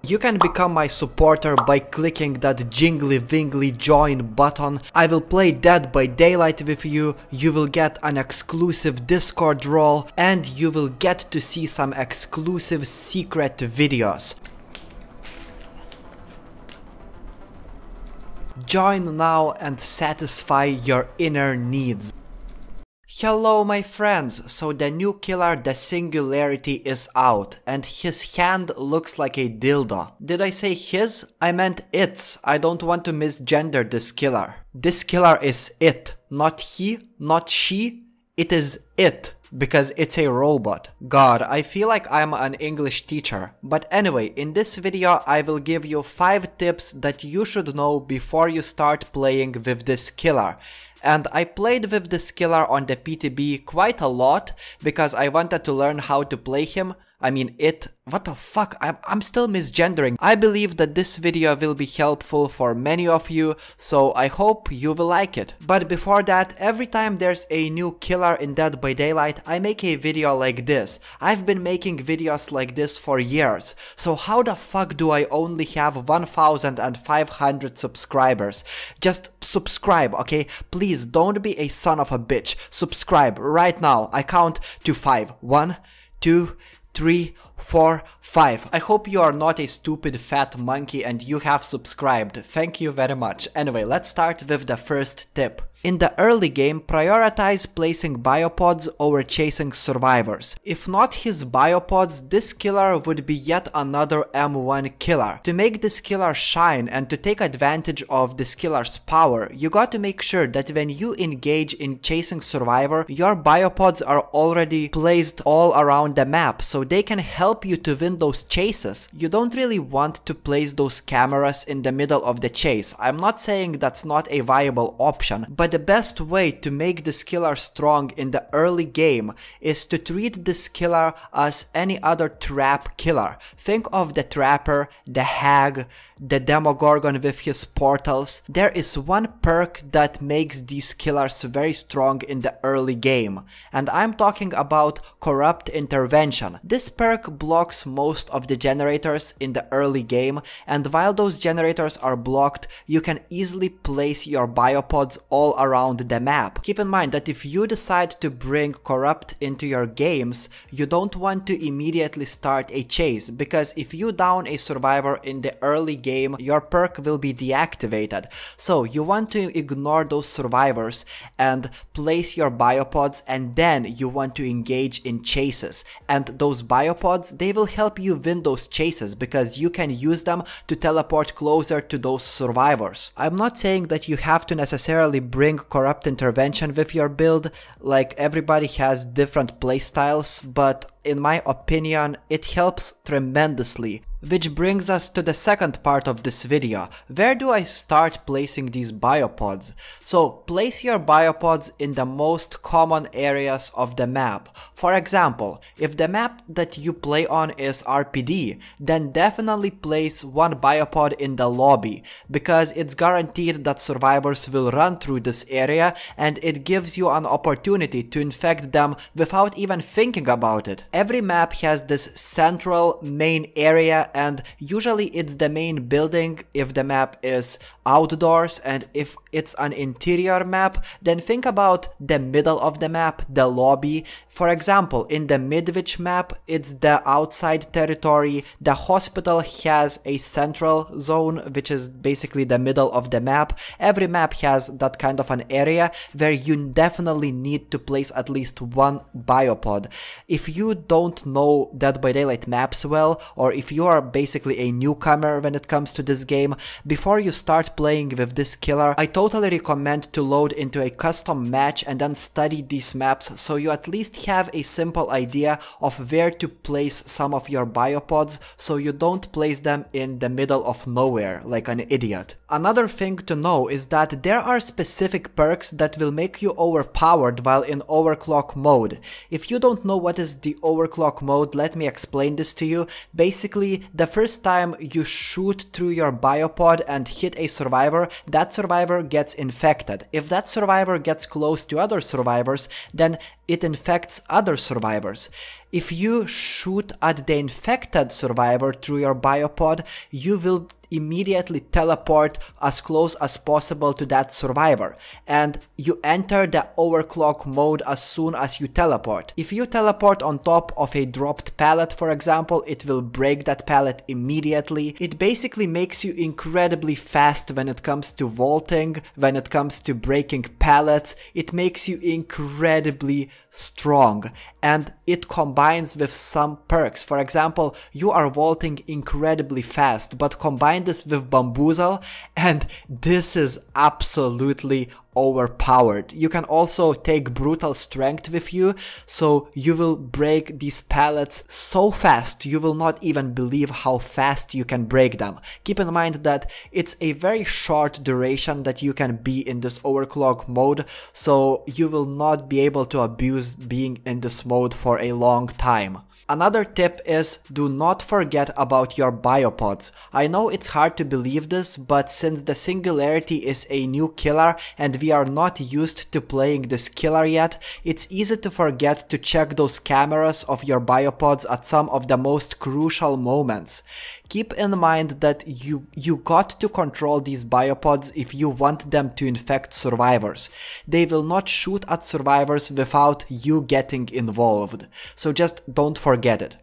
You can become my supporter by clicking that jingly wingly join button. I will play Dead by Daylight with you, you will get an exclusive Discord role, and you will get to see some exclusive secret videos. Join now and satisfy your inner needs. Hello my friends, so the new killer, the Singularity, is out, and his hand looks like a dildo. Did I say his? I meant its. I don't want to misgender this killer. This killer is it, not he, not she, it is it. Because it's a robot. God, I feel like I'm an English teacher. But anyway, in this video I will give you 5 tips that you should know before you start playing with this killer. And I played with this killer on the PTB quite a lot because I wanted to learn how to play him. I mean it. What the fuck? I'm still misgendering. I believe that this video will be helpful for many of you, so I hope you will like it. But before that, every time there's a new killer in Dead by Daylight, I make a video like this. I've been making videos like this for years. So how the fuck do I only have 1,500 subscribers? Just subscribe, okay? Please don't be a son of a bitch. Subscribe right now. I count to 5. 1, 2, 3, 4, 5. I hope you are not a stupid fat monkey and you have subscribed. Thank you very much. Anyway, let's start with the first tip. In the early game, prioritize placing biopods over chasing survivors. If not his biopods, this killer would be yet another M1 killer. To make this killer shine and to take advantage of this killer's power, you got to make sure that when you engage in chasing survivor, your biopods are already placed all around the map, so they can help you to win those chases. You don't really want to place those cameras in the middle of the chase. I'm not saying that's not a viable option, but the best way to make this killer strong in the early game is to treat this killer as any other trap killer. Think of the Trapper, the Hag, the Demogorgon with his portals. There is one perk that makes these killers very strong in the early game, and I'm talking about Corrupt Intervention. This perk blocks most of the generators in the early game, and while those generators are blocked, you can easily place your biopods all around the map. Keep in mind that if you decide to bring Corrupt into your games, you don't want to immediately start a chase, because if you down a survivor in the early game, your perk will be deactivated. So you want to ignore those survivors and place your biopods, and then you want to engage in chases. And those biopods, they will help you win those chases because you can use them to teleport closer to those survivors. I'm not saying that you have to necessarily bring Corrupt Intervention with your build, like everybody has different playstyles, but in my opinion it helps tremendously. Which brings us to the second part of this video. Where do I start placing these biopods? So place your biopods in the most common areas of the map. For example, if the map that you play on is RPD, then definitely place one biopod in the lobby, because it's guaranteed that survivors will run through this area and it gives you an opportunity to infect them without even thinking about it. Every map has this central main area, and usually it's the main building if the map is outdoors, and if it's an interior map, then think about the middle of the map, the lobby. For example, in the Midwich map, it's the outside territory. The hospital has a central zone, which is basically the middle of the map. Every map has that kind of an area where you definitely need to place at least one biopod. If you don't know Dead by Daylight maps well, or if you are basically a newcomer when it comes to this game, before you start playing with this killer, I totally recommend to load into a custom match and then study these maps, so you at least have a simple idea of where to place some of your biopods, so you don't place them in the middle of nowhere like an idiot. Another thing to know is that there are specific perks that will make you overpowered while in overclock mode. If you don't know what is the overclock mode, let me explain this to you. Basically, the first time you shoot through your biopod and hit a survivor, that survivor gets infected. If that survivor gets close to other survivors, then it infects other survivors. If you shoot at the infected survivor through your biopod, you will immediately teleport as close as possible to that survivor, and you enter the overclock mode as soon as you teleport. If you teleport on top of a dropped pallet, for example, it will break that pallet immediately. It basically makes you incredibly fast when it comes to vaulting, when it comes to breaking pallets. It makes you incredibly strong, and it combines with some perks. For example, you are vaulting incredibly fast, but combine this with bamboozle and this is absolutely overpowered. You can also take brutal strength with you, so you will break these pallets so fast you will not even believe how fast you can break them. Keep in mind that it's a very short duration that you can be in this overclock mode, so you will not be able to abuse being in this mode for a long time. Another tip is, do not forget about your biopods. I know it's hard to believe this, but since the Singularity is a new killer and we are not used to playing this killer yet, it's easy to forget to check those cameras of your biopods at some of the most crucial moments. Keep in mind that you got to control these biopods if you want them to infect survivors. They will not shoot at survivors without you getting involved, so just don't forget it.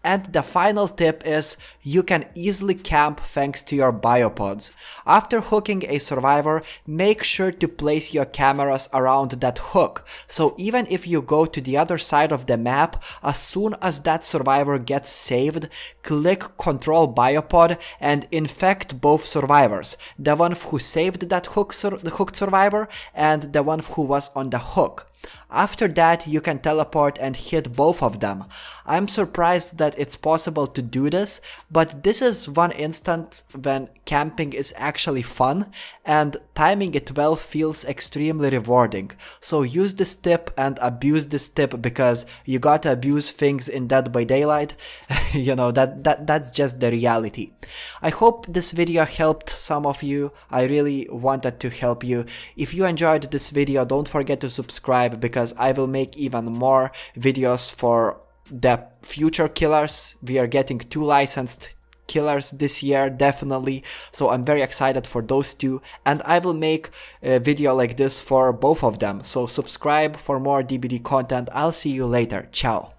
And the final tip is, you can easily camp thanks to your biopods. After hooking a survivor, make sure to place your cameras around that hook, so even if you go to the other side of the map, as soon as that survivor gets saved, click Control Biopod and infect both survivors, the one who saved that hooked survivor and the one who was on the hook. After that, you can teleport and hit both of them. I'm surprised that it's possible to do this, but this is one instance when camping is actually fun, and timing it well feels extremely rewarding. So use this tip and abuse this tip, because you gotta abuse things in Dead by Daylight. You know, that's just the reality. I hope this video helped some of you. I really wanted to help you. If you enjoyed this video, don't forget to subscribe, because I will make even more videos for the future killers. We are getting 2 licensed killers this year, definitely, so I'm very excited for those 2, and I will make a video like this for both of them. So subscribe for more DBD content. I'll see you later. Ciao.